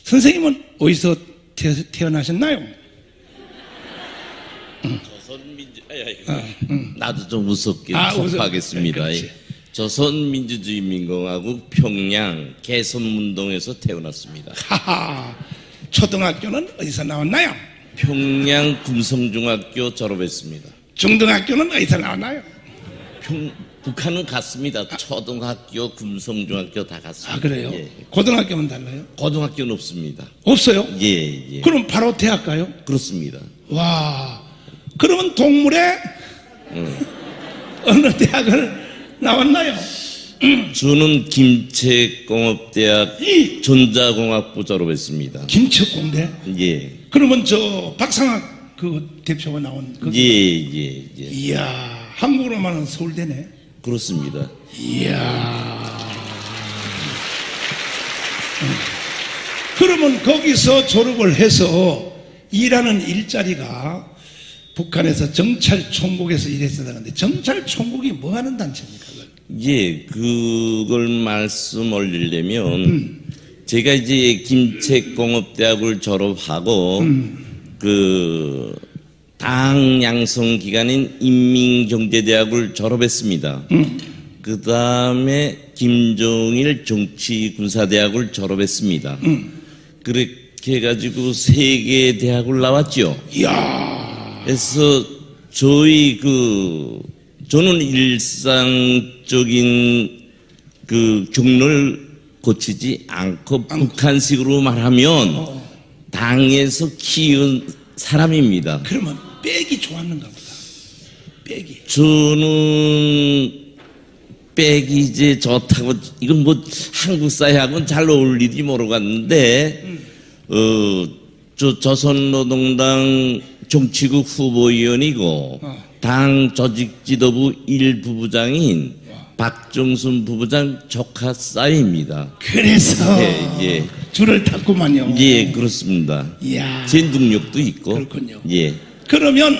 선생님은 어디서 태어나셨나요? 조선민주, 나도 좀 무섭게 속하겠습니다. 조선민주주의민공화국 평양 개선문동에서 태어났습니다. 하하, 초등학교는 어디서 나왔나요? 평양 금성중학교 졸업했습니다. 중등학교는 어디서 나왔나요? 북한은 갔습니다. 초등학교, 금성중학교 다 갔습니다. 아, 그래요? 예. 고등학교는 달라요? 고등학교는 없습니다. 없어요? 예. 그럼 바로 대학 가요? 그렇습니다. 와, 그러면 동물에 어느 대학을 나왔나요? 저는 김책공업대학 전자공학부 졸업했습니다. 김책공대? 예. 그러면 저 박상학 그 대표가 나온 거기? 예. 이야, 한국으로만은 서울대네. 그렇습니다. 이야. 그러면 거기서 졸업을 해서 일하는 일자리가 북한에서 정찰총국에서 일했었다는데, 정찰총국이 뭐 하는 단체입니까? 예, 그걸 말씀 올리려면 제가 이제 김책공업대학을 졸업하고 그 당 양성 기관인 인민경제대학을 졸업했습니다. 그 다음에 김정일 정치군사대학을 졸업했습니다. 그렇게 해가지고 세 개의 대학을 나왔죠. 이야. 그래서 저는 일상적인 그 경로를 거치지 않고 북한식으로 말하면 당에서 키운 사람입니다. 그러면 빽이 좋았는가 보다. 빽이. 저는 빽이 이제 좋다고, 이건 뭐 한국 사회하고는 잘 어울리지 모르겠는데, 저 조선노동당 정치국 후보위원이고, 당 조직지도부 1부부장인 박정순 부부장 조카 사이입니다. 그래서 예. 줄을 탔구만요. 예, 그렇습니다. 이야. 제 능력도 있고. 그렇군요. 예. 그러면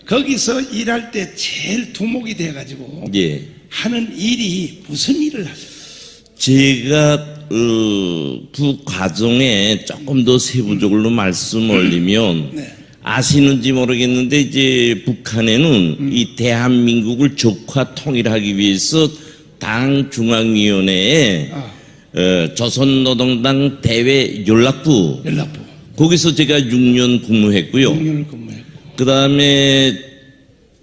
거기서 일할 때 제일 두목이 돼가지고 예. 하는 일이 무슨 일을 하세요? 제가 그 과정에 조금 더 세부적으로 말씀 올리면 네. 아시는지 모르겠는데, 이제 북한에는 이 대한민국을 적화 통일하기 위해서 당 중앙위원회에 조선노동당 대외 연락부 거기서 제가 6년 근무했고요. 6년을 근무했고. 그 다음에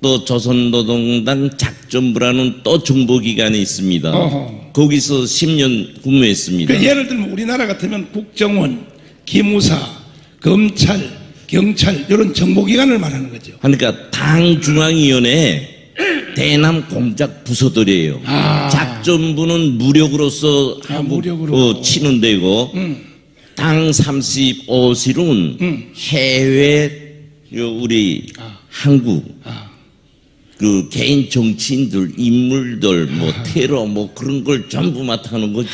또 조선노동당 작전부라는 또 정보기관이 있습니다. 거기서 10년 근무했습니다. 그 예를 들면 우리나라 같으면 국정원, 기무사, 검찰, 경찰 이런 정보기관을 말하는 거죠. 그러니까 당 중앙위원회 대남 공작 부서들이에요. 작전부는 무력으로서 무력으로 치는 데고, 당 35실은 해외 우리 한국 그 개인 정치인들, 인물들, 뭐 테러 뭐 그런 걸 전부 맡아하는 거죠.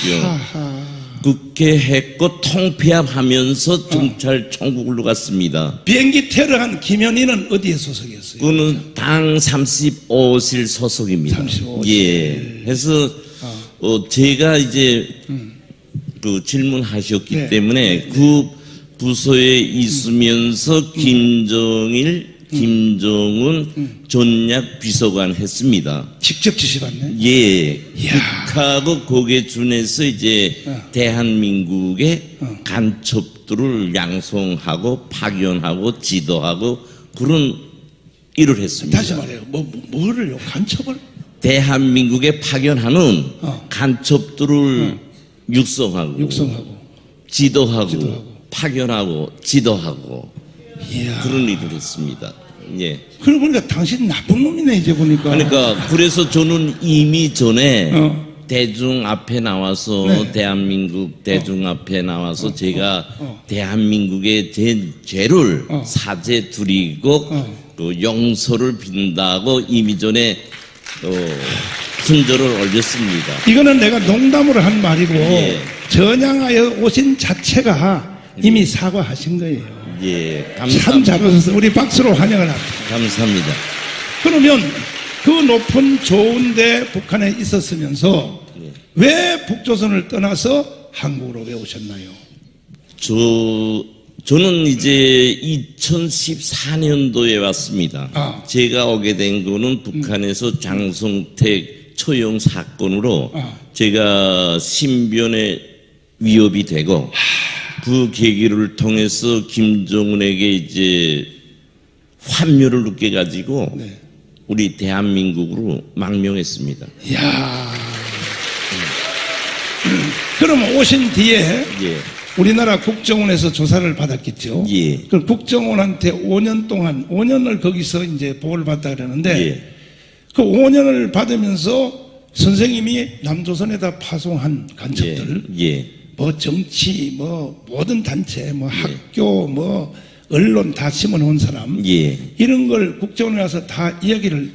그렇게 했고 통폐합하면서 정찰총국으로 갔습니다. 비행기 테러한 김현희는 어디에 소속이었어요? 그는 당 35실 소속입니다. 35실. 예. 그래서 제가 이제 그 질문하셨기 때문에 그 부서에 있으면서 김정일, 김정은 전략 비서관 했습니다. 직접 지시받네. 예. 북하고 거기에 준해서 이제 대한민국의 간첩들을 양성하고 파견하고 지도하고 그런 일을 했습니다. 다시 말해요. 뭐를요? 간첩을? 대한민국에 파견하는 간첩들을 육성하고 지도하고 파견하고 지도하고 이야. 그런 일을 했습니다. 예. 그러고 보니까 당신 나쁜 놈이네 이제 보니까. 그러니까 그래서 저는 이미 전에 대중 앞에 나와서 대한민국 대중 앞에 나와서 제가 대한민국의 제 죄를 사죄 드리고 또 용서를 빈다고 이미 전에 훈절을 올렸습니다. 이거는 내가 농담으로 한 말이고 전향하여 오신 자체가 이미 사과하신 거예요. 예, 참 잘하셨어요. 우리 박수로 환영을 합니다. 감사합니다. 그러면 그 높은 좋은데 북한에 있었으면서 왜 북조선을 떠나서 한국으로 왜 오셨나요? 저는 이제 2014년도에 왔습니다. 제가 오게 된 거는 북한에서 장성택 처형 사건으로 제가 신변에 위협이 되고 그 계기를 통해서 김정은에게 이제 환멸을 느껴가지고 네. 우리 대한민국으로 망명했습니다. 이야. 그럼 오신 뒤에 예. 우리나라 국정원에서 조사를 받았겠죠. 예. 그 국정원한테 5년 동안 5년을 거기서 이제 보호를 받다 그러는데 예. 그 5년을 받으면서 선생님이 남조선에다 파송한 간첩들, 예. 뭐 정치, 뭐 모든 단체, 뭐 학교, 뭐 언론 다 심어놓은 사람, 예. 이런 걸 국정원에 와서 다 이야기를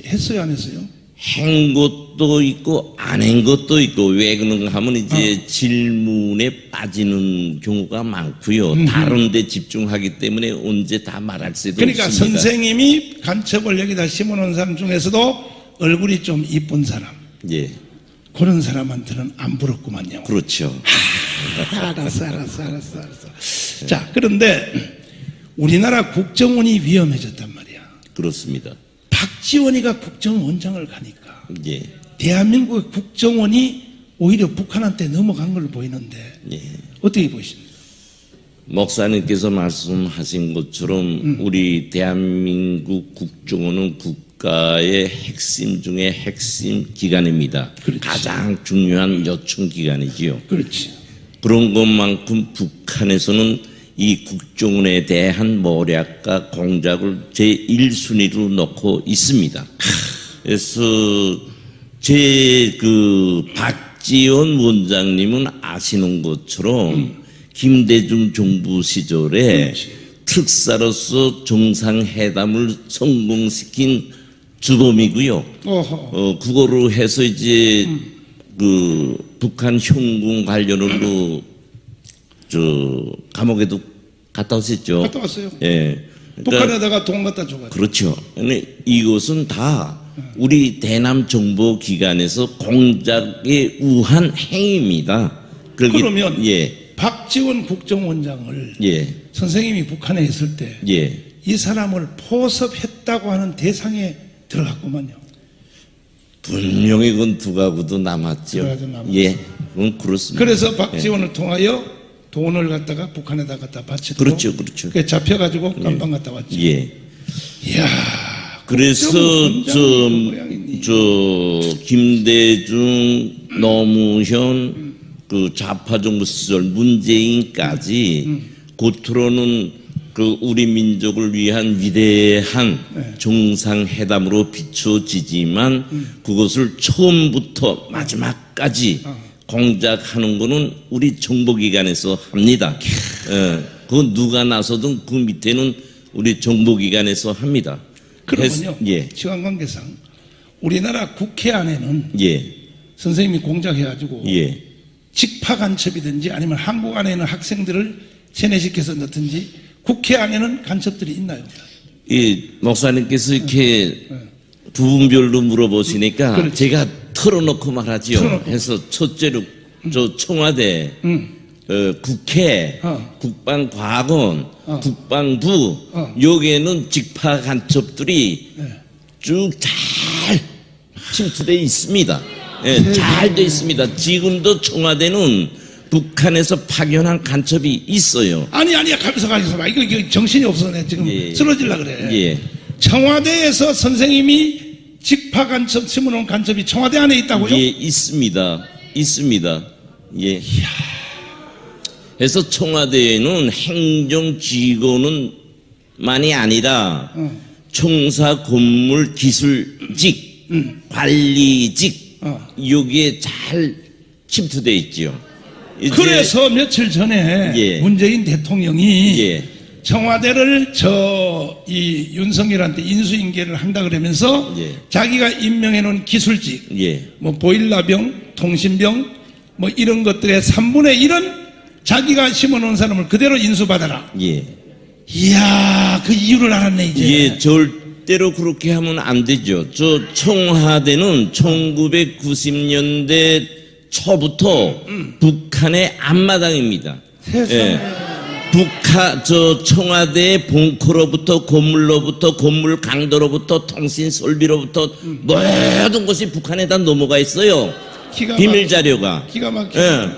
했어요, 안 했어요? 한 것도 있고 안 한 것도 있고 왜 그런가 하면 이제 질문에 빠지는 경우가 많고요. 다른 데 집중하기 때문에 언제 다 말할 수도 그러니까 없습니다. 선생님이 간첩을 여기다 심어놓은 사람 중에서도 얼굴이 좀 이쁜 사람, 예. 그런 사람한테는 안 부럽구만요. 그렇죠. 알았어. 자, 그런데 우리나라 국정원이 위험해졌단 말이야. 그렇습니다. 박지원이가 국정원장을 가니까 예. 대한민국의 국정원이 오히려 북한한테 넘어간 걸로 보이는데 예. 어떻게 보십니까? 목사님께서 말씀하신 것처럼 우리 대한민국 국정원은 국가의 핵심 중에 핵심 기관입니다. 그렇지. 가장 중요한 요청 기관이지요. 그렇지. 그런 것만큼 북한에서는 이 국정원에 대한 모략과 공작을 제1순위로 놓고 있습니다. 그래서 제 박지원 원장님은 아시는 것처럼 김대중 정부 시절에 그렇지. 특사로서 정상회담을 성공시킨 주범이고요. 어허. 그거로 해서 이제 그 북한 현군 관련으로 감옥에도 갔다 오셨죠. 갔다 왔어요. 예. 그러니까 북한에다가 돈 갖다 줘가지고. 그렇죠. 근데 이것은 다 우리 대남 정보 기관에서 공작에 의한 행위입니다. 그러면 예. 박지원 국정원장을 예. 선생님이 북한에 있을 때 이 예. 사람을 포섭했다고 하는 대상에 들어갔구만요. 분명히 그건 두가구도 남았죠. 두가구도 남았죠. 예. 그건 그렇습니다. 그래서 박지원을 통하여 돈을 갖다가 북한에다 갖다 바치고 그렇죠. 그렇죠. 그게 잡혀가지고 감방 갔다 왔죠. 예. 이야. 그래서 김대중, 노무현, 그 좌파 정부 시절 문재인까지 겉으로는 그 우리 민족을 위한 위대한 정상회담으로 비춰지지만 그것을 처음부터 마지막까지 공작하는 거는 우리 정보기관에서 합니다. 그건 누가 나서든 그 밑에는 우리 정보기관에서 합니다. 그러면요. 예. 시간 관계상 우리나라 국회 안에는 예. 선생님이 공작해가지고 예. 직파 간첩이든지 아니면 한국 안에 있는 학생들을 세뇌시켜서 넣든지 국회 안에는 간첩들이 있나요? 이 목사님께서 이렇게 부분별로 물어보시니까 그렇지. 제가 털어놓고 말하지요. 털어놓고. 해서 첫째로 청와대, 국회, 국방과학원, 국방부 여기에는 직파 간첩들이 쭉 잘 침투되어 있습니다. 예, 잘 되어 있습니다. 지금도 청와대는 북한에서 파견한 간첩이 있어요. 아니 가면서 봐. 이거 정신이 없어. 내 지금 예. 쓰러질라 그래. 예. 청와대에서 선생님이 직파 간첩 심어놓은 간첩이 청와대 안에 있다고요? 예, 있습니다. 예. 그래서 청와대에는 행정직원은 만이 아니라 총사 건물 기술직, 관리직 여기에 잘 침투되어 있지요. 이제 그래서 며칠 전에 예. 문재인 대통령이 예. 청와대를 이 윤석열한테 인수인계를 한다 그러면서 예. 자기가 임명해놓은 기술직, 예. 뭐 보일러병, 통신병, 뭐 이런 것들의 3분의 1은 자기가 심어놓은 사람을 그대로 인수받아라. 예. 이야, 그 이유를 알았네 이제. 예, 절대로 그렇게 하면 안 되죠. 저 청와대는 1990년대 초부터 북한의 앞마당입니다. 예. 청와대 본코로부터 건물로부터 건물 강도로부터 통신 설비로부터 모든 것이 북한에 다 넘어가 있어요. 비밀 자료가. 기가 막히게. 예.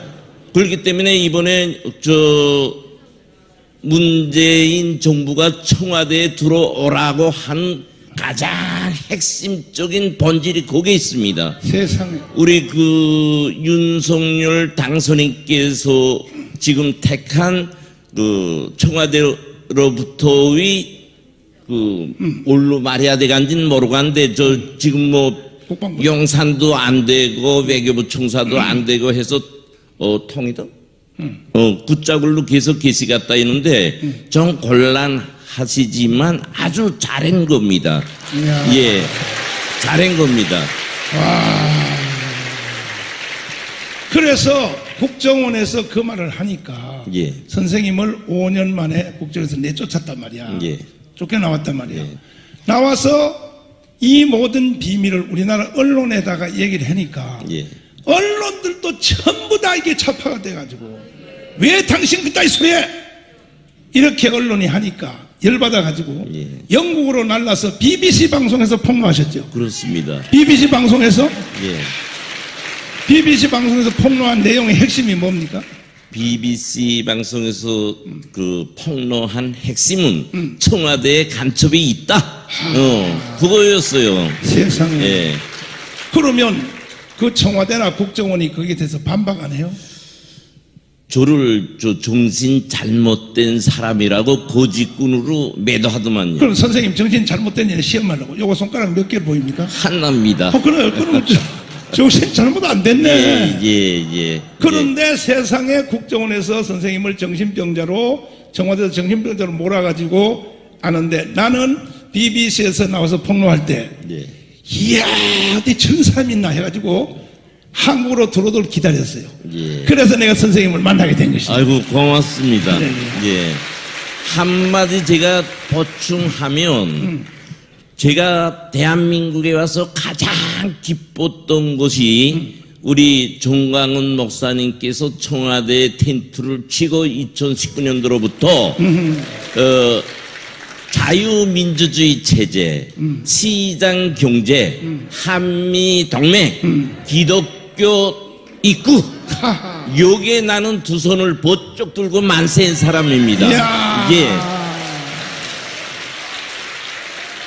그렇기 때문에 이번에 문재인 정부가 청와대에 들어오라고 한 가장 핵심적인 본질이 거기에 있습니다. 세상에. 우리 윤석열 당선인께서 지금 택한 청와대로부터의 올로 말해야 되간지는 모르겠는데 지금 국방부. 용산도 안 되고 외교부 청사도 안 되고 해서 통이다. 굿자굴로 계속 계시갔다 있는데 좀 곤란하시지만 아주 잘한 겁니다. 이야. 예, 잘한 겁니다. 와. 그래서 국정원에서 그 말을 하니까 예. 선생님을 5년 만에 국정원에서 내쫓았단 말이야. 예. 쫓겨나왔단 말이야. 예. 나와서 이 모든 비밀을 우리나라 언론에다가 얘기를 하니까 예. 언론들도 전부 다 이게 좌파가 돼가지고 왜 당신 그따위 소리해? 이렇게 언론이 하니까 열받아가지고 예. 영국으로 날라서 BBC 방송에서 폭로하셨죠. 그렇습니다. BBC 방송에서 예. BBC 방송에서 폭로한 내용의 핵심이 뭡니까? BBC 방송에서 폭로한 핵심은 청와대에 간첩이 있다. 그거였어요. 세상에. 예. 그러면 그 청와대나 국정원이 거기에 대해서 반박 안 해요? 저를 정신 잘못된 사람이라고 거짓꾼으로 매도하더만요. 그럼 선생님 정신 잘못된 일 시험하려고 요거 손가락 몇 개를 보입니까? 하나입니다. 그래요. 그러면 정신 잘못 안 됐네. 예. 그런데 세상에 국정원에서 선생님을 정신병자로 청와대에서 정신병자로 몰아가지고 아는데 나는 BBC에서 나와서 폭로할 때 예. 이야 어디 천사람 있나 해가지고 한국으로 들어오도록 기다렸어요. 예. 그래서 내가 선생님을 만나게 된 것이죠. 아이고 고맙습니다. 네. 예. 한마디 제가 보충하면 제가 대한민국에 와서 가장 기뻤던 것이 우리 정광훈 목사님께서 청와대 텐트를 치고 2019년도로부터 자유민주주의 체제, 시장 경제, 한미 동맹, 기독교 입구 여기에 나는 두 손을 번쩍 들고 만세한 사람입니다. 이야. 예.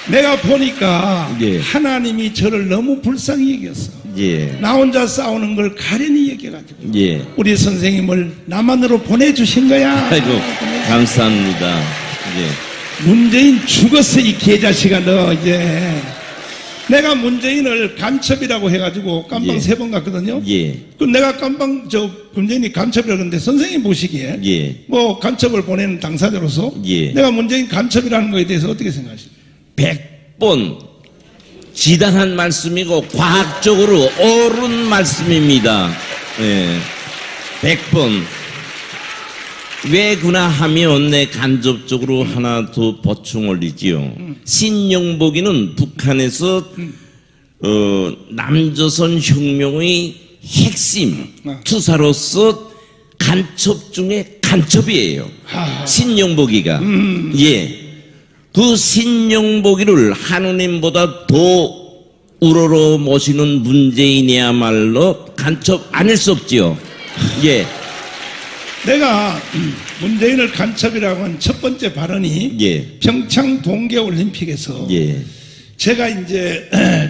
내가 보니까 예. 하나님이 저를 너무 불쌍히 여겼어. 예. 나 혼자 싸우는 걸 가련히 여겨가지고 예. 우리 선생님을 남한으로 보내주신 거야. 아이고 감사합니다. 예. 문재인 죽었어 이 개자식아 너 이제. 내가 문재인을 간첩이라고 해가지고 깜빵 예. 3번 갔거든요. 예. 그 내가 깜빵 문재인이 간첩이라고 그러는데 선생님 보시기에 예. 뭐 간첩을 보내는 당사자로서 예. 내가 문재인 간첩이라는 거에 대해서 어떻게 생각하십니까? 100번 지당한 말씀이고 과학적으로 옳은 말씀입니다. 예. 100번. 왜 그나 하면 내 간접적으로 하나 더 보충 올리지요. 신영복이는 북한에서 남조선 혁명의 핵심 투사로서 간첩 중에 간첩이에요. 신영복이가. 예. 그 신영복이를 하느님보다 더 우러러 모시는 문재인이야말로 간첩 아닐 수 없지요. 예. 내가 문재인을 간첩이라고 한 첫 번째 발언이 예. 평창 동계올림픽에서 예. 제가 이제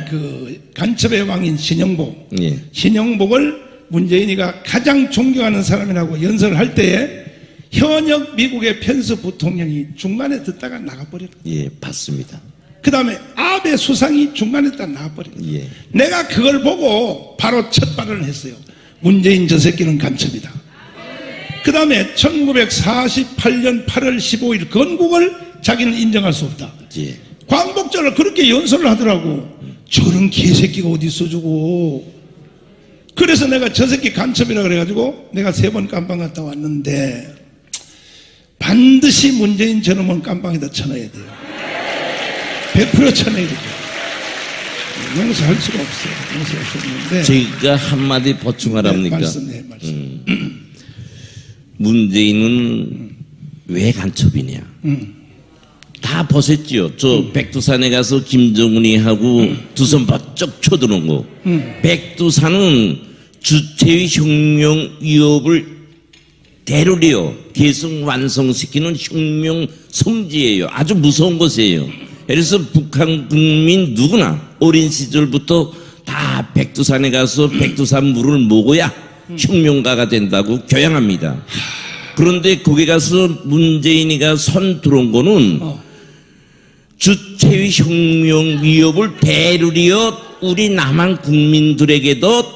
그 간첩의 왕인 신영복, 예. 신영복을 문재인이가 가장 존경하는 사람이라고 연설을 할 때에 현역 미국의 펜스 부통령이 중간에 듣다가 나가버렸거든요. 예, 봤습니다. 그 다음에 아베 수상이 중간에 딱 나가버렸거든요. 예. 내가 그걸 보고 바로 첫 발언을 했어요. 문재인 저 새끼는 간첩이다. 그 다음에 1948년 8월 15일 건국을 자기는 인정할 수 없다. 예. 광복절을 그렇게 연설을 하더라고. 저런 개새끼가 어디 있어주고. 그래서 내가 저 새끼 간첩이라 그래가지고 내가 3번 깜빵 갔다 왔는데 반드시 문재인 저놈은 깜빵에다 쳐넣어야 돼요. 100% 쳐넣어야 돼요. 용서할 수가 없어요. 용서할 수 없는데. 제가 한마디 보충하랍니까? 네, 말씀, 네, 말씀. 문재인은 왜 간첩이냐? 다 보셨지요. 저 백두산에 가서 김정은이 하고 두 손 바쩍 쳐드는 거. 백두산은 주체의 혁명 위협을 대로리요 계속 완성시키는 혁명 성지예요. 아주 무서운 것이에요. 그래서 북한 국민 누구나 어린 시절부터 다 백두산에 가서 백두산 물을 먹어야 혁명가가 된다고 교양합니다. 그런데 거기 가서 문재인이가 손 들어온 거는 주체의 혁명 위협을 대루리어 우리 남한 국민들에게도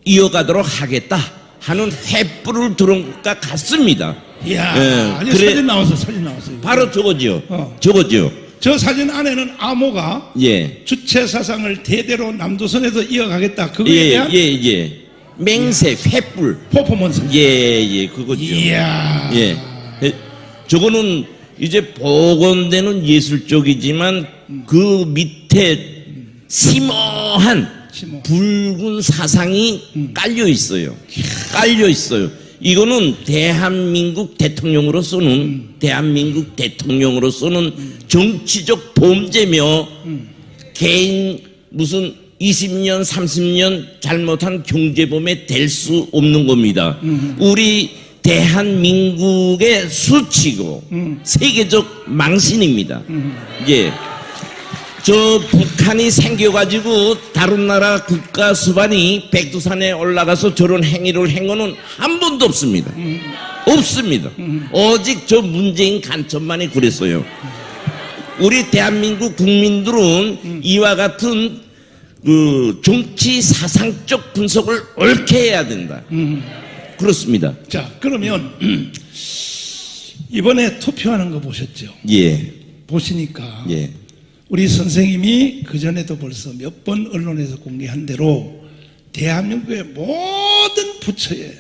이어가도록 하겠다 하는 횃불을 들은 것과 같습니다. 이야, 예, 아니, 사진 나왔어요. 바로 저거죠. 저거죠. 저 사진 안에는 암호가 예. 주체 사상을 대대로 남조선에서 이어가겠다. 그거에 예, 대한 예. 맹세, 횃불. 퍼포먼스. 예, 그거죠. 이야. 예. 저거는 이제 복원되는 예술적이지만 그 밑에 심오한 붉은 사상이 깔려 있어요. 이거는 대한민국 대통령으로서는 정치적 범죄며 개인 무슨 20년, 30년 잘못한 경제범에 될 수 없는 겁니다. 우리 대한민국의 수치고 세계적 망신입니다. 예. 저 북한이 생겨가지고 다른 나라 국가 수반이 백두산에 올라가서 저런 행위를 한 거는 한 번도 없습니다. 없습니다. 오직 저 문재인 간첩만이 그랬어요. 우리 대한민국 국민들은 이와 같은 그 정치 사상적 분석을 옳게 해야 된다. 그렇습니다. 자, 그러면 이번에 투표하는 거 보셨죠? 예. 보시니까 예. 우리 선생님이 그전에도 벌써 몇 번 언론에서 공개한 대로 대한민국의 모든 부처에,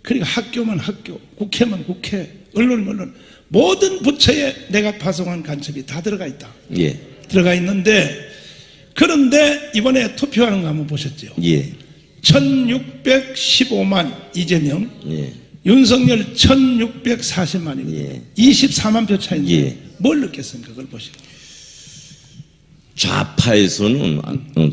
그러니까 학교면 학교, 국회면 국회, 언론이면 언론, 모든 부처에 내가 파송한 간첩이 다 들어가 있다. 예. 들어가 있는데, 그런데 이번에 투표하는 거 한번 보셨죠? 예. 1615만 이재명, 예. 윤석열 1640만입니다. 예. 24만 표 차이인데 예. 뭘 느꼈습니까? 그걸 보시고. 좌파에서는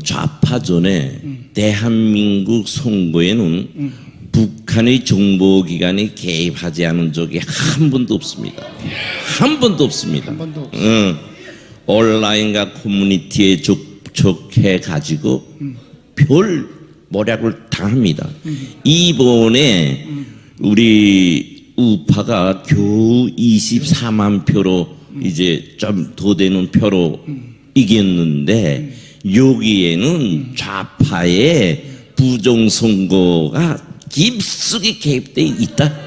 좌파전에 대한민국 선거에는 북한의 정보기관이 개입하지 않은 적이 한 번도 없습니다. 한 번도 없습니다. 한 번도 없어요. 온라인과 커뮤니티에 접촉해 가지고 별 모략을 당합니다. 이번에 우리 우파가 겨우 24만 표로 이제 좀 더 되는 표로 이겼는데 여기에는 좌파의 부정선거가 깊숙이 개입되어 있다.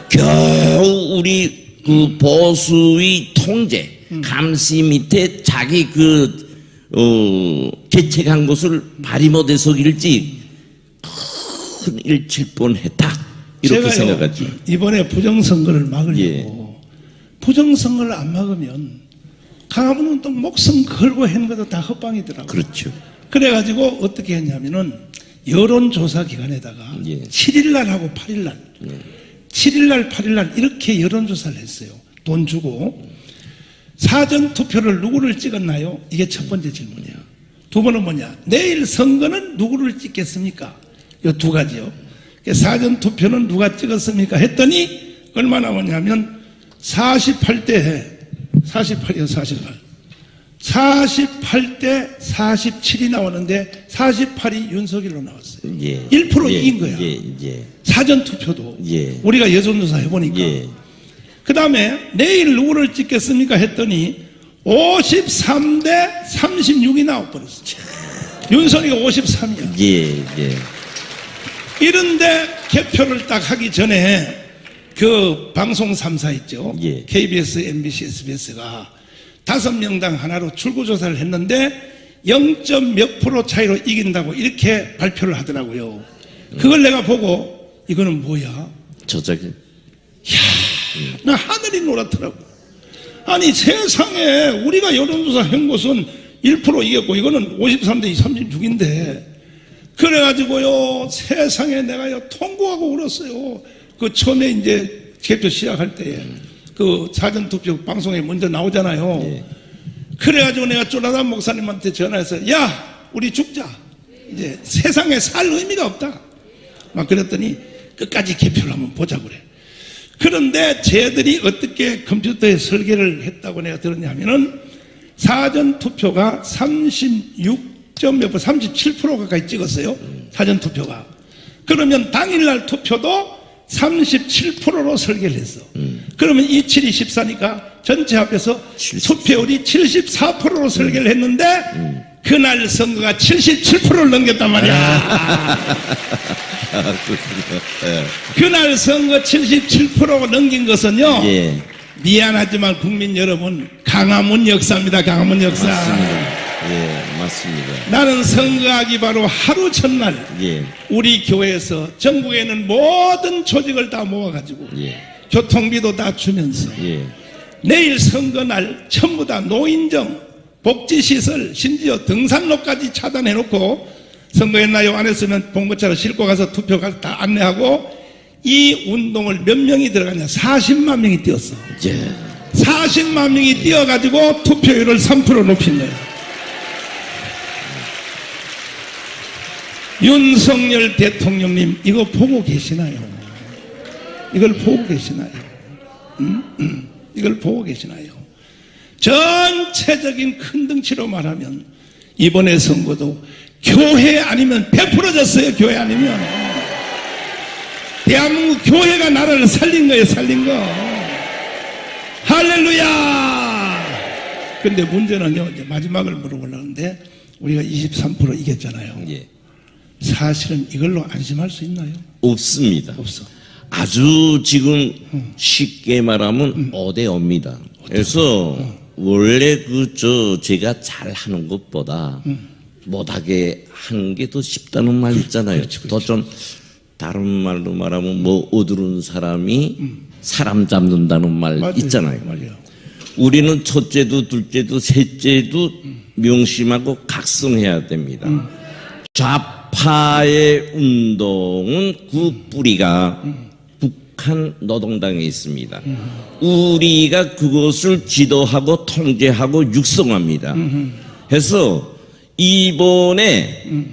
겨우 우리 그 보수의 통제, 감시 밑에 자기 개책한 것을 발휘 못해서 일찍 큰 일칠 뻔했다. 이렇게 생각하죠. 이번에 부정선거를 막으려고 부정선거를 안 막으면 강화문은 또 목숨 걸고 한 것도 다 헛방이더라고요. 그렇죠. 그래가지고 어떻게 했냐면은 여론조사 기관에다가 7일날 하고 8일날 7일날 8일날 이렇게 여론조사를 했어요. 돈 주고 사전투표를 누구를 찍었나요? 이게 첫 번째 질문이야. 두 번은 뭐냐? 내일 선거는 누구를 찍겠습니까? 이 두 가지요. 사전투표는 누가 찍었습니까? 했더니 얼마나 오냐면 48대 48이요 48 48대 47이 나오는데 48이 윤석열로 나왔어요. 1% 이긴 거야. 사전투표도 우리가 여론조사 해보니까. 그 다음에 내일 누구를 찍겠습니까? 했더니 53대 36이 나와버렸어. 윤석이가 53이야. 이런데 개표를 딱 하기 전에 그 방송 3사 있죠. KBS, MBC, SBS가 5명당 하나로 출구조사를 했는데 0몇 프로 차이로 이긴다고 이렇게 발표를 하더라고요. 그걸 내가 보고 이거는 뭐야? 저작이. 나 하늘이 노랗더라고. 아니 세상에 우리가 여론조사 한 곳은 1% 이겼고 이거는 53대 36인데 그래가지고요 세상에 내가요 통곡하고 울었어요. 그 처음에 이제 개표 시작할 때에 그 사전투표 방송에 먼저 나오잖아요. 예. 그래가지고 내가 조나단 목사님한테 전화해서 야 우리 죽자 이제 세상에 살 의미가 없다 막 그랬더니 끝까지 개표를 한번 보자 그래. 그런데 쟤들이 어떻게 컴퓨터에 설계를 했다고 내가 들었냐면은 사전투표가 37% 가까이 찍었어요. 사전투표가. 그러면 당일날 투표도 37%로 설계를 했어. 그러면 27이 14니까 전체 합해서 투표율이 74%로 설계를 했는데 그날 선거가 77%를 넘겼단 말이야. 그날 선거 77%가 넘긴 것은요. 예. 미안하지만 국민 여러분 강화문 역사입니다. 강화문 역사. 맞습니다. 예, 맞습니다. 나는 선거하기 바로 하루 전날 예. 우리 교회에서 전국에 있는 모든 조직을 다 모아가지고 예. 교통비도 다 주면서 예. 내일 선거날 전부 다 노인정, 복지시설, 심지어 등산로까지 차단해놓고 선거했나요? 안 했으면 봉고차로 싣고 가서 투표가 다 안내하고 이 운동을 몇 명이 들어가냐? 40만 명이 뛰었어. 예. 40만 명이 뛰어가지고 투표율을 3% 높인 거예요. 윤석열 대통령님 이거 보고 계시나요? 이걸 보고 계시나요? 이걸 보고 계시나요? 전체적인 큰 덩치로 말하면 이번에 선거도 교회 아니면 100% 졌어요. 교회 아니면 대한민국 교회가 나라를 살린 거예요. 살린 거. 할렐루야. 근데 문제는요 이제 마지막을 물어보려는데 우리가 23% 이겼잖아요. 예. 사실은 이걸로 안심할 수 있나요? 없습니다. 없어. 아주 지금 쉽게 말하면 5대5입니다. 그래서 원래 제가 잘하는 것보다 못하게 하는 게 더 쉽다는 말 있잖아요. 더 좀 다른 말로 말하면 뭐 어두운 사람이 사람 잡는다는 말 맞아요. 있잖아요. 맞아요. 우리는 첫째도 둘째도 셋째도 명심하고 각성해야 됩니다. 좌파의 운동은 그 뿌리가 북한 노동당에 있습니다. 우리가 그것을 지도하고 통제하고 육성합니다. 해서 이번에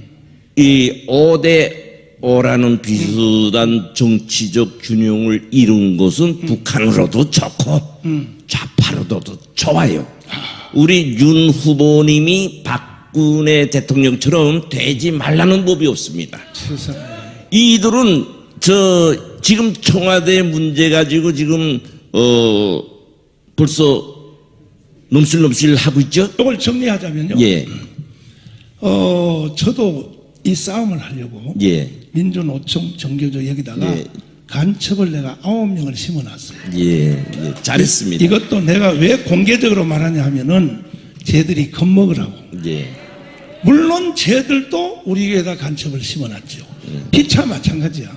이 5대5라는 비슷한 정치적 균형을 이룬 것은 북한으로도 좋고 좌파로도 좋아요. 우리 윤 후보님이 박근혜 대통령처럼 되지 말라는 법이 없습니다. 세상에. 이들은 지금 청와대 문제 가지고 지금 벌써 넘실넘실 하고 있죠? 이걸 정리하자면요. 예. 저도 이 싸움을 하려고 예. 민주노총 정교조 여기다가 예. 간첩을 내가 9명을 심어놨어요. 예. 예. 잘했습니다. 이것도 내가 왜 공개적으로 말하냐 하면은 쟤들이 겁먹으라고. 예. 물론 쟤들도 우리 교회에다 간첩을 심어놨죠. 피차 마찬가지야.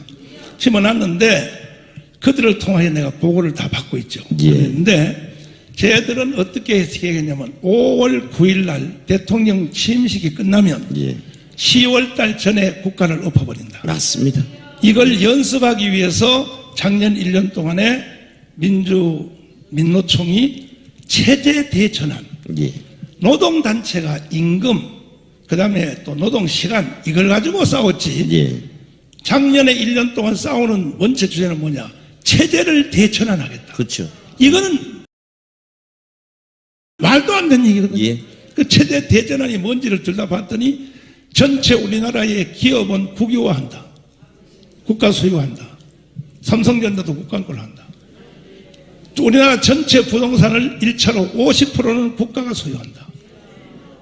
심어놨는데 그들을 통하여 내가 보고를 다 받고 있죠. 예. 그런데 쟤들은 어떻게 해석했냐면 5월 9일 날 대통령 취임식이 끝나면 예. 10월 달 전에 국가를 엎어버린다. 맞습니다. 이걸 연습하기 위해서 작년 1년 동안에 민노총이 체제 대전환, 예. 노동단체가 임금, 그 다음에 또 노동시간, 이걸 가지고 싸웠지. 예. 작년에 1년 동안 싸우는 원체 주제는 뭐냐? 체제를 대전환하겠다. 그렇죠. 이거는 말도 안 되는 얘기거든요. 예. 그 체제 대전환이 뭔지를 들여다봤더니 전체 우리나라의 기업은 국유화한다. 국가 소유한다. 삼성전자도 국가 걸로 한다. 우리나라 전체 부동산을 1차로 50%는 국가가 소유한다.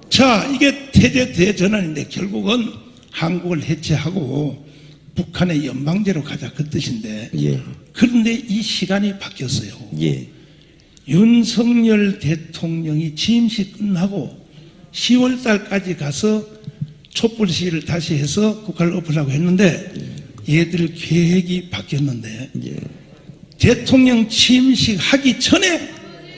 자, 이게 체제 대전환인데 결국은 한국을 해체하고 북한의 연방제로 가자 그 뜻인데 예. 그런데 이 시간이 바뀌었어요. 예. 윤석열 대통령이 취임식 끝나고 10월 달까지 가서 촛불 시위를 다시 해서 국가를 엎으려고 했는데 얘들 계획이 바뀌었는데 예. 대통령 취임식 하기 전에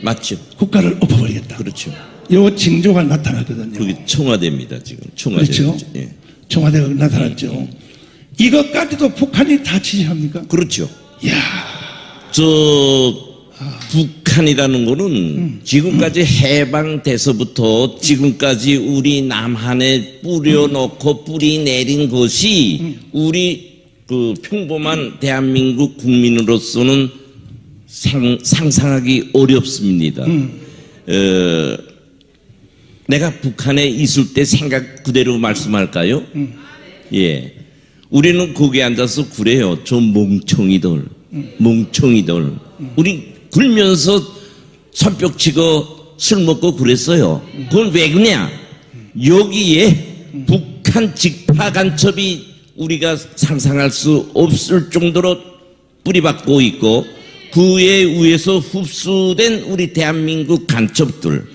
맞죠. 국가를 엎어버리겠다. 그렇죠. 요 징조가 나타났거든요. 그게 청와대입니다, 지금. 청와대. 그렇죠. 예. 청와대가 나타났죠. 이것까지도 북한이 다 지지합니까? 그렇죠. 이야, 북한이라는 거는 지금까지 해방돼서부터 지금까지 우리 남한에 뿌려놓고 뿌리 내린 것이 우리 그 평범한 대한민국 국민으로서는 상상하기 어렵습니다. 내가 북한에 있을 때 생각 그대로 말씀할까요? 예. 우리는 거기 앉아서 그래요. 저 멍청이들. 우리 굴면서 손뼉 치고 술 먹고 그랬어요. 그건 왜 그러냐? 여기에 북한 직파 간첩이 우리가 상상할 수 없을 정도로 뿌리박고 있고 그에 의해서 흡수된 우리 대한민국 간첩들,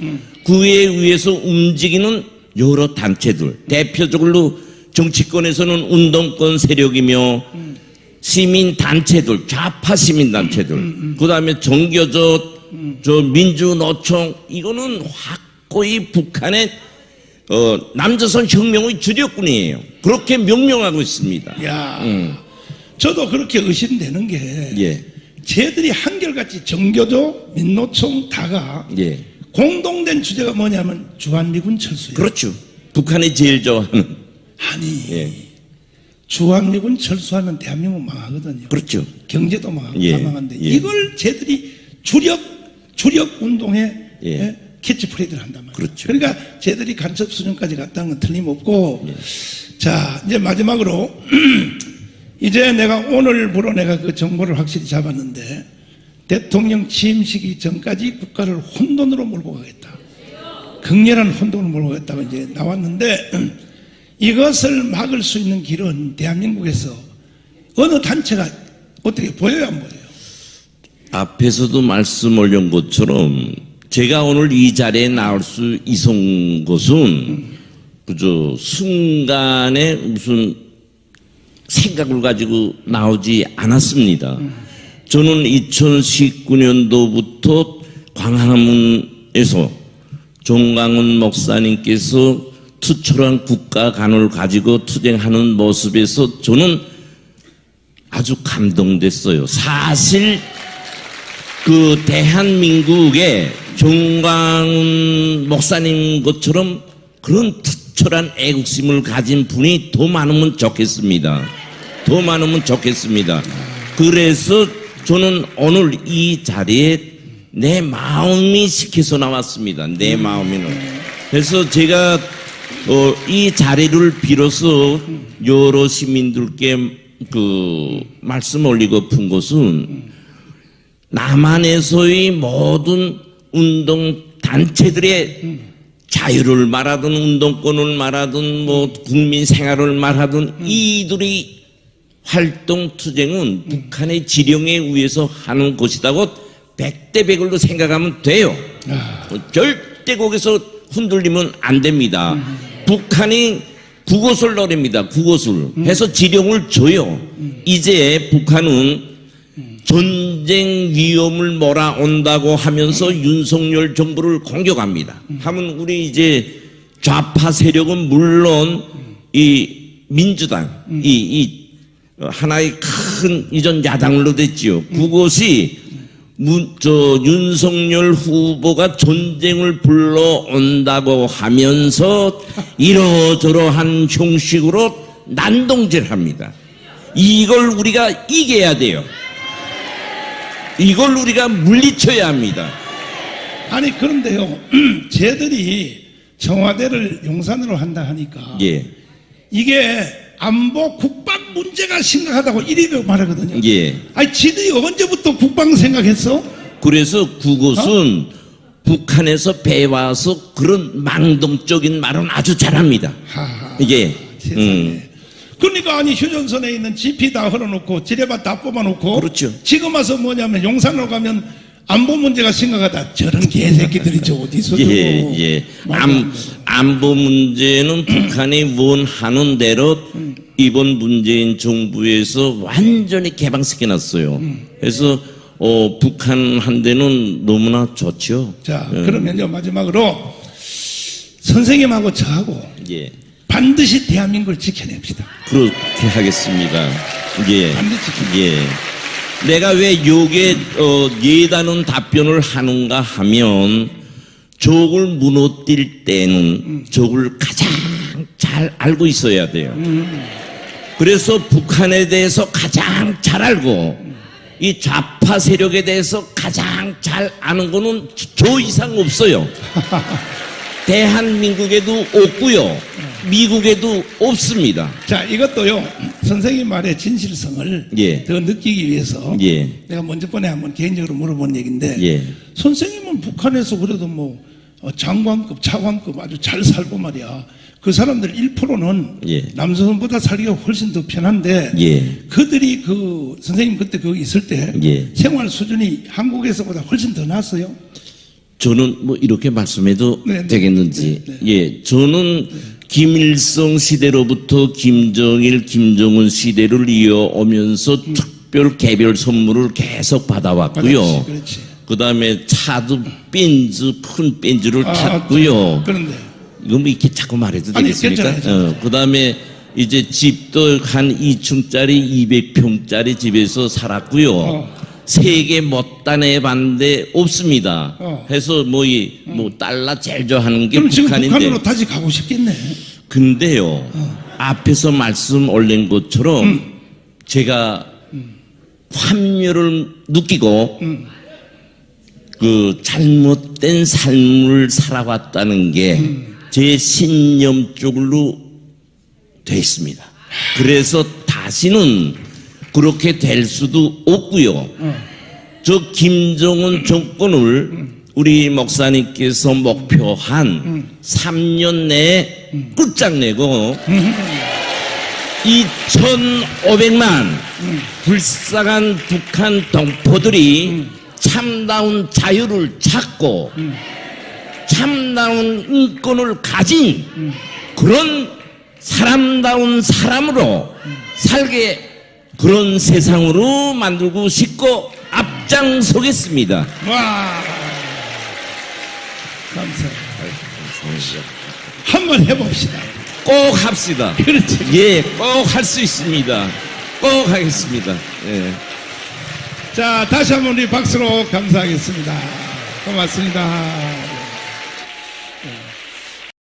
그에 의해서 움직이는 여러 단체들, 대표적으로 정치권에서는 운동권 세력이며 시민 단체들, 좌파 시민 단체들, 그 다음에 정교조, 민주노총, 이거는 확고히 북한의 남조선 혁명의 주력군이에요. 그렇게 명명하고 있습니다. 야, 저도 그렇게 의심되는 게, 예. 쟤들이 한결같이 정교조, 민노총 다가 예. 공동된 주제가 뭐냐면 주한미군 철수예요. 그렇죠. 북한이 제일 좋아하는. 아니, 예. 주한미군 철수하면 대한민국 망하거든요. 그렇죠. 경제도 망하고 예. 다 망한데 예. 이걸 쟤들이 주력 운동에 예. 캐치프레이드를 한단 말이에요. 그렇죠. 그러니까 쟤들이 간첩 수준까지 갔다는 건 틀림없고, 예. 자, 이제 마지막으로 이제 내가 오늘부로 내가 그 정보를 확실히 잡았는데 대통령 취임식이 전까지 국가를 혼돈으로 몰고 가겠다. 극렬한 혼돈으로 몰고 가겠다고 이제 나왔는데 이것을 막을 수 있는 길은 대한민국에서 어느 단체가 어떻게 보여요, 안 보여요? 앞에서도 말씀 올린 것처럼 제가 오늘 이 자리에 나올 수 있은 것은 그저 순간에 무슨 생각을 가지고 나오지 않았습니다. 저는 2019년도부터 광화문에서 종강훈 목사님께서 투철한 국가관을 가지고 투쟁하는 모습에서 저는 아주 감동됐어요. 사실 그 대한민국의 종강훈 목사님 것처럼 그런 투철한 애국심을 가진 분이 더 많으면 좋겠습니다. 더 많으면 좋겠습니다. 그래서 저는 오늘 이 자리에 내 마음이 시켜서 나왔습니다. 내 마음에는. 그래서 제가 이 자리를 빌어서 여러 시민들께 그 말씀 올리고픈 것은 남한에서의 모든 운동 단체들의 자유를 말하든 운동권을 말하든 뭐 국민 생활을 말하든 이들의 활동 투쟁은 북한의 지령에 의해서 하는 것이라고 100대 100으로 생각하면 돼요. 절대 거기서 흔들리면 안 됩니다. 북한이 그것을 노립니다. 그것을 해서 지령을 줘요. 이제 북한은 전쟁 위험을 몰아온다고 하면서 윤석열 정부를 공격합니다. 하면 우리 이제 좌파 세력은 물론 이 민주당 이 하나의 큰 이전 야당으로 됐지요. 그것이 윤석열 후보가 전쟁을 불러온다고 하면서 이러저러한 형식으로 난동질을 합니다. 이걸 우리가 이겨야 돼요. 이걸 우리가 물리쳐야 합니다. 아니 그런데요, 쟤들이 청와대를 용산으로 한다 하니까 예. 이게 안보 국방 문제가 심각하다고 이렇게 말하거든요. 예. 아니 지들이 언제부터 국방 생각했어? 그래서 그것은 북한에서 배워서 그런 망동적인 말은 아주 잘합니다. 하하, 이게 세상에. 그러니까 아니 휴전선에 있는 GP 다 흘러놓고 지뢰밭 다 뽑아놓고 그렇죠. 지금 와서 뭐냐면 용산으로 가면 안보 문제가 심각하다. 저런 개새끼들이 저 어디서 예. 안보 문제는 북한이 원하는 대로 이번 문재인 정부에서 완전히 개방시켜놨어요. 그래서 북한 한대는 너무나 좋죠. 자, 그러면요 마지막으로 선생님하고 저하고 예. 반드시 대한민국을 지켜냅시다. 그렇게 하겠습니다. 예. 반드시 지켜냅시다. 예. 내가 왜 요게 예단은 답변을 하는가 하면 적을 무너뜨릴 때는 적을 가장 잘 알고 있어야 돼요. 그래서 북한에 대해서 가장 잘 알고 이 좌파 세력에 대해서 가장 잘 아는 거는 저 이상 없어요. 대한민국에도 없고요. 미국에도 없습니다. 자, 이것도요, 선생님 말의 진실성을 예. 더 느끼기 위해서 예. 내가 먼저 번에 한번 개인적으로 물어본 얘기인데 예. 선생님은 북한에서 그래도 뭐 장관급, 차관급 아주 잘 살고 말이야. 그 사람들 1%는 예. 남성보다 살기가 훨씬 더 편한데 예. 그들이 그 선생님 그때 거기 있을 때 예. 생활 수준이 한국에서보다 훨씬 더 낫어요? 저는 뭐 이렇게 말씀해도 네, 네. 되겠는지. 네, 네. 예. 저는 김일성 시대로부터 김정일, 김정은 시대를 이어오면서 특별 개별 선물을 계속 받아왔고요. 그렇지. 그 다음에 차도 벤츠, 큰 벤츠를 탔고요. 그런데 이거 뭐 이렇게 자꾸 말해도 아니, 되겠습니까? 괜찮아요. 그 다음에 이제 집도 한 2층짜리 200평짜리 집에서 살았고요. 세계 못단에 봤는데 없습니다. 해서 뭐 달러 제일 좋아하는 게 그럼 지금 북한인데. 북한으로 다시 가고 싶겠네. 근데요, 앞에서 말씀 올린 것처럼 제가 환멸을 느끼고 그 잘못된 삶을 살아왔다는 게 제 신념 쪽으로 돼 있습니다. 그래서 다시는 그렇게 될 수도 없고요. 저 김정은 정권을 우리 목사님께서 목표한 3년 내에 끝장내고 2,500만 불쌍한 북한 동포들이 참다운 자유를 찾고 참다운 인권을 가진 그런 사람다운 사람으로 살게 그런 세상으로 만들고 싶고 앞장서겠습니다. 와, 감사합니다. 한번 해봅시다. 꼭 합시다. 그렇지. 예, 꼭 할 수 있습니다. 꼭 하겠습니다. 예. 자, 다시 한번 우리 박수로 감사하겠습니다. 고맙습니다.